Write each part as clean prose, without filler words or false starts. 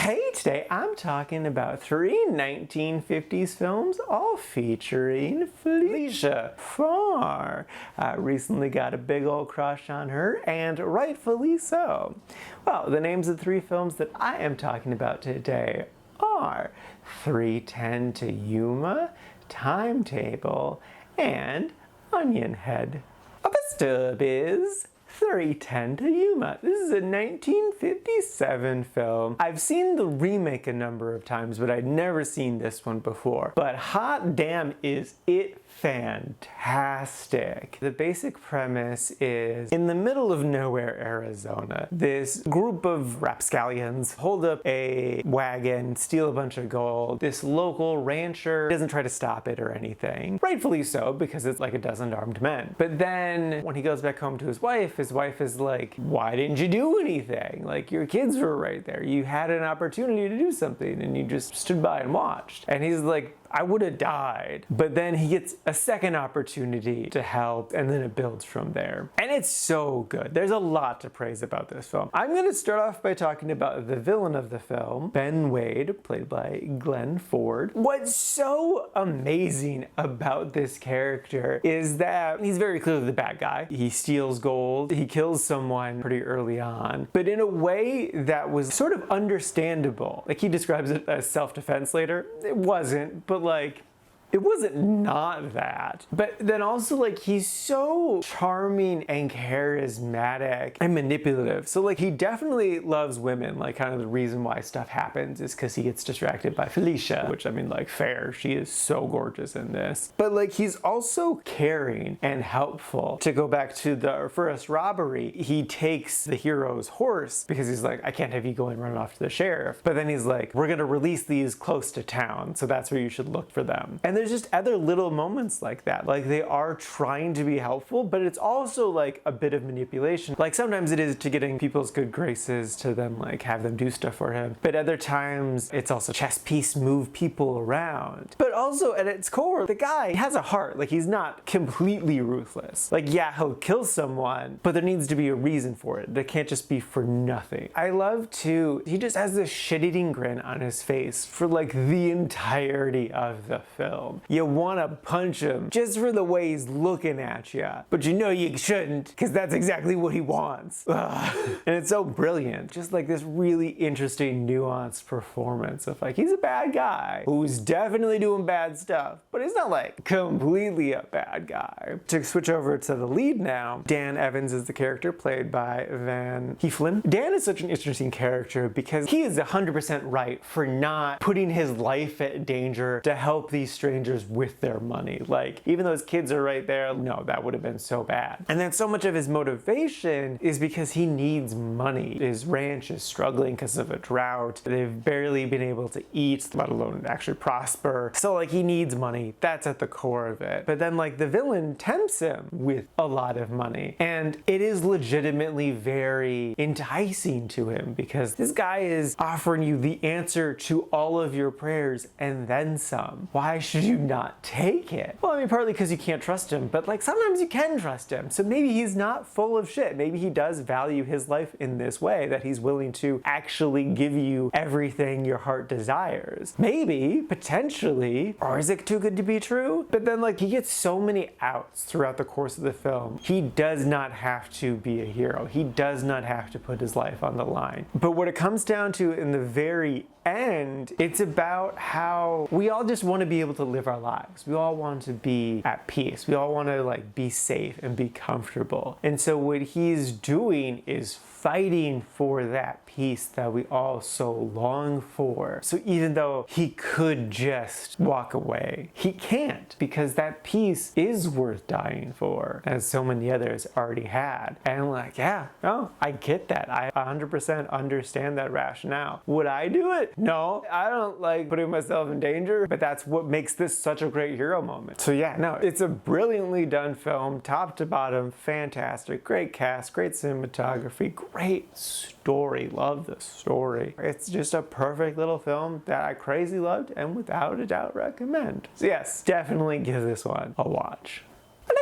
Hey, today I'm talking about three 1950s films, all featuring Felicia Farr. I recently got a big old crush on her, and rightfully so. Well, the names of the three films that I am talking about today are 3:10 to Yuma, Timetable, and Onionhead. A stub is 3:10 to Yuma. This is a 1957 film. I've seen the remake a number of times, but I'd never seen this one before. But hot damn is it fantastic. The basic premise is, in the middle of nowhere, Arizona, this group of rapscallions hold up a wagon, steal a bunch of gold. This local rancher doesn't try to stop it or anything. Rightfully so, because it's like a dozen armed men. But then when he goes back home to his wife is like, why didn't you do anything? Like, your kids were right there. You had an opportunity to do something and you just stood by and watched. And he's like, I would have died. But then he gets a second opportunity to help, and then it builds from there. And it's so good. There's a lot to praise about this film. I'm gonna start off by talking about the villain of the film, Ben Wade, played by Glenn Ford. What's so amazing about this character is that he's very clearly the bad guy. He steals gold, he kills someone pretty early on, but in a way that was sort of understandable. Like, he describes it as self-defense later. It wasn't, but like, it wasn't not that. But then also, like, he's so charming and charismatic and manipulative. So like, he definitely loves women. Like, kind of the reason why stuff happens is because he gets distracted by Felicia, which, I mean, like, fair. She is so gorgeous in this. But like, he's also caring and helpful. To go back to the first robbery, he takes the hero's horse because he's like, I can't have you go and run off to the sheriff. But then he's like, we're gonna release these close to town, so that's where you should look for them. And there's just other little moments like that. Like, they are trying to be helpful, but it's also like a bit of manipulation. Like, sometimes it is to getting people's good graces to then like have them do stuff for him. But other times it's also chess piece, move people around. But also at its core, the guy has a heart. Like, he's not completely ruthless. Like, yeah, he'll kill someone, but there needs to be a reason for it. That can't just be for nothing. I love too, he just has this shit-eating grin on his face for like the entirety of the film. You want to punch him just for the way he's looking at you, but you know you shouldn't, because that's exactly what he wants. Ugh. And it's so brilliant. Just like this really interesting, nuanced performance of like, he's a bad guy who's definitely doing bad stuff, but he's not like completely a bad guy. To switch over to the lead now, Dan Evans is the character played by Van Heflin. Dan is such an interesting character because he is 100% right for not putting his life at danger to help these strangers with their money. Like, even though his kids are right there, no, that would have been so bad. And then so much of his motivation is because he needs money. His ranch is struggling because of a drought. They've barely been able to eat, let alone actually prosper. So like, he needs money. That's at the core of it. But then like, the villain tempts him with a lot of money. And it is legitimately very enticing to him because this guy is offering you the answer to all of your prayers and then some. Why should you not take it? Well, I mean, partly because you can't trust him, but like, sometimes you can trust him. So maybe he's not full of shit. Maybe he does value his life in this way, that he's willing to actually give you everything your heart desires. Maybe, potentially, or is it too good to be true? But then like, he gets so many outs throughout the course of the film. He does not have to be a hero. He does not have to put his life on the line. But what it comes down to in the very end, it's about how we all just want to be able to live our lives. We all want to be at peace. We all want to like be safe and be comfortable. And so what he's doing is fighting for that peace that we all so long for. So even though he could just walk away, he can't, because that peace is worth dying for, as so many others already had. And like, yeah, no, I get that. I 100% understand that rationale. Would I do it? No, I don't like putting myself in danger, but that's what makes this such a great hero moment. So yeah, no, it's a brilliantly done film, top to bottom, fantastic, great cast, great cinematography, great story. Love the story. It's just a perfect little film that I crazy loved and without a doubt recommend. So yes, definitely give this one a watch.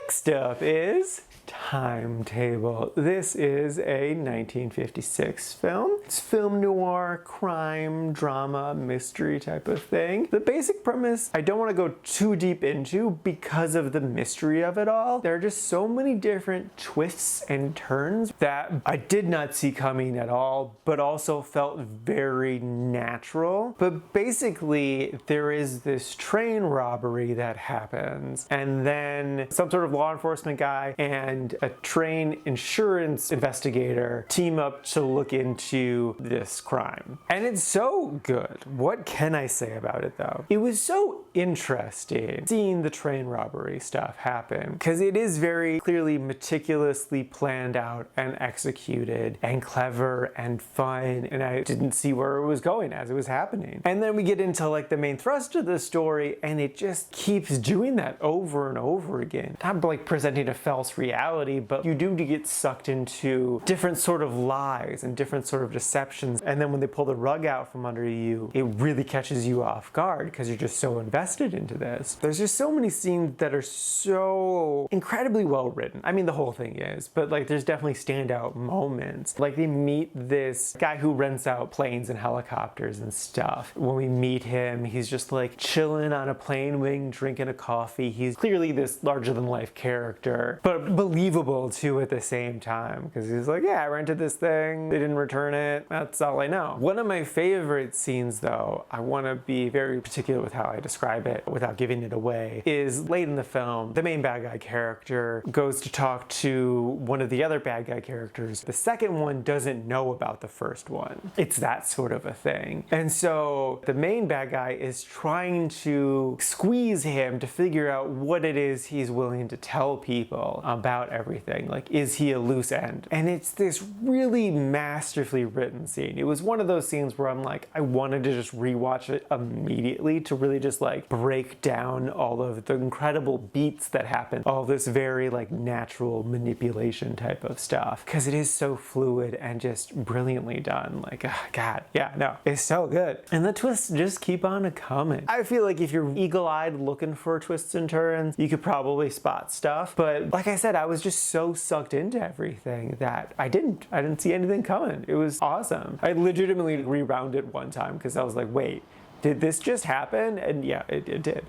Next Next up is Timetable. This is a 1956 film. It's film noir, crime, drama, mystery type of thing. The basic premise, I don't want to go too deep into because of the mystery of it all. There are just so many different twists and turns that I did not see coming at all, but also felt very natural. But basically, there is this train robbery that happens, and then some sort of law enforcement guy and a train insurance investigator team up to look into this crime. And it's so good. What can I say about it though? It was so interesting seeing the train robbery stuff happen because it is very clearly meticulously planned out and executed and clever and fun, and I didn't see where it was going as it was happening. And then we get into like the main thrust of the story, and it just keeps doing that over and over again. Not like presenting a false reality, but you do get sucked into different sort of lies and different sort of deceptions. And then when they pull the rug out from under you, it really catches you off guard because you're just so invested into this. There's just so many scenes that are so incredibly well written. I mean, the whole thing is, but like there's definitely standout moments. Like they meet this guy who rents out planes and helicopters and stuff. When we meet him, he's just like chilling on a plane wing, drinking a coffee. He's clearly this larger than life character, but believable too at the same time, because he's like, yeah, I rented this thing, they didn't return it, that's all I know. One of my favorite scenes though, I want to be very particular with how I describe it without giving it away, is late in the film, the main bad guy character goes to talk to one of the other bad guy characters. The second one doesn't know about the first one. It's that sort of a thing. And so the main bad guy is trying to squeeze him to figure out what it is he's willing to tell people about everything. Like, is he a loose end? And it's this really masterfully written scene. It was one of those scenes where I'm like, I wanted to just rewatch it immediately to really just like break down all of the incredible beats that happen, all this very like natural manipulation type of stuff, because it is so fluid and just brilliantly done. Like, oh God, yeah, no, it's so good. And the twists just keep on coming. I feel like if you're eagle-eyed looking for twists and turns, you could probably spot stuff. But like I said, I was just so sucked into everything that I didn't see anything coming. It was awesome. I legitimately rewound it one time because I was like, wait, did this just happen? And yeah, it did.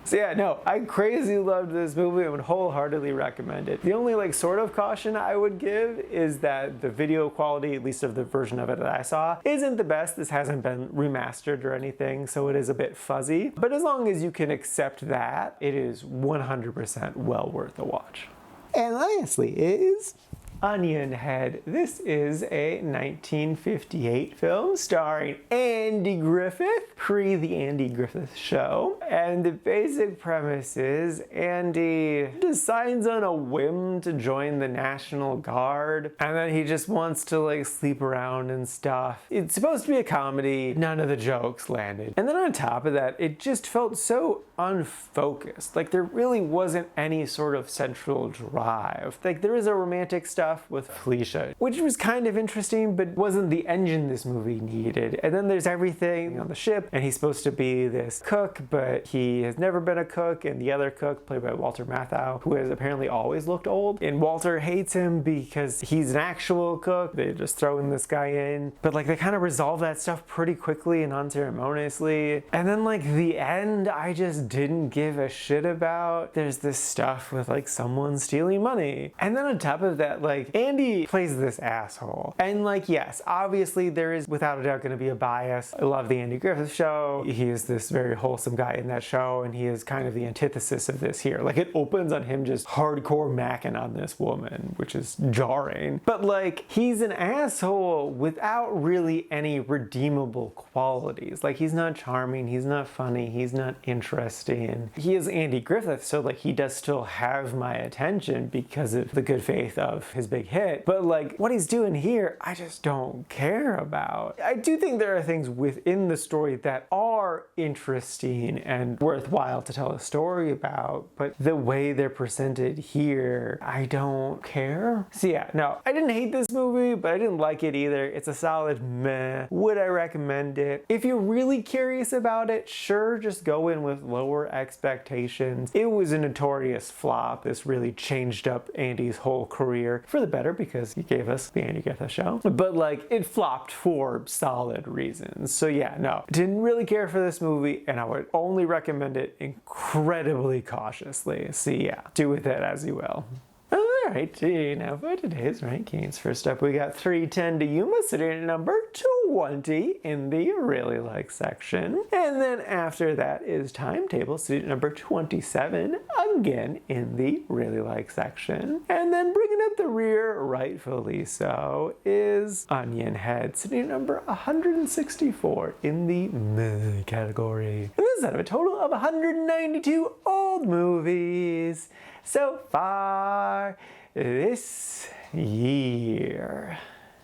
So yeah, no, I crazy loved this movie and would wholeheartedly recommend it. The only like sort of caution I would give is that the video quality, at least of the version of it that I saw, isn't the best. This hasn't been remastered or anything, so it is a bit fuzzy. But as long as you can accept that, it is 100% well worth a watch. And lastly is Onionhead. This is a 1958 film starring Andy Griffith, pre The Andy Griffith Show. And the basic premise is Andy decides on a whim to join the National Guard, and then he just wants to like sleep around and stuff. It's supposed to be a comedy. None of the jokes landed. And then on top of that, it just felt so unfocused. Like there really wasn't any sort of central drive. Like there is a romantic stuff with Felicia, which was kind of interesting, but wasn't the engine this movie needed. And then there's everything on the ship, and he's supposed to be this cook, but he has never been a cook, and the other cook, played by Walter Matthau, who has apparently always looked old, and Walter hates him because he's an actual cook. They just throw in this guy in, but like they kind of resolve that stuff pretty quickly and unceremoniously. And then like the end, I just didn't give a shit about. There's this stuff with like someone stealing money, and then on top of that, like Andy plays this asshole. And like, yes, obviously there is without a doubt going to be a bias. I love the Andy Griffith Show. He is this very wholesome guy in that show, and he is kind of the antithesis of this here. Like it opens on him just hardcore macking on this woman, which is jarring. But like, he's an asshole without really any redeemable qualities. Like he's not charming, he's not funny, he's not interesting. He is Andy Griffith, so like he does still have my attention because of the good faith of his big hit, but like what he's doing here, I just don't care about. I do think there are things within the story that are interesting and worthwhile to tell a story about, but the way they're presented here, I don't care. So yeah, no, I didn't hate this movie, but I didn't like it either. It's a solid meh. Would I recommend it? If you're really curious about it, sure, just go in with low lower expectations. It was a notorious flop. This really changed up Andy's whole career for the better because he gave us the Andy Griffith Show. But like, it flopped for solid reasons. So yeah, no, didn't really care for this movie, and I would only recommend it incredibly cautiously. So yeah, do with it as you will. Alright, now for today's rankings. First up, we got 310 to Yuma sitting at number 20 in the Really Like section. And then after that is Timetable sitting at number 27, again in the Really Like section. And then bringing up the rear, rightfully so, is Onionhead sitting at number 164 in the Meh category. And this is out of a total of 192 old movies so far this year.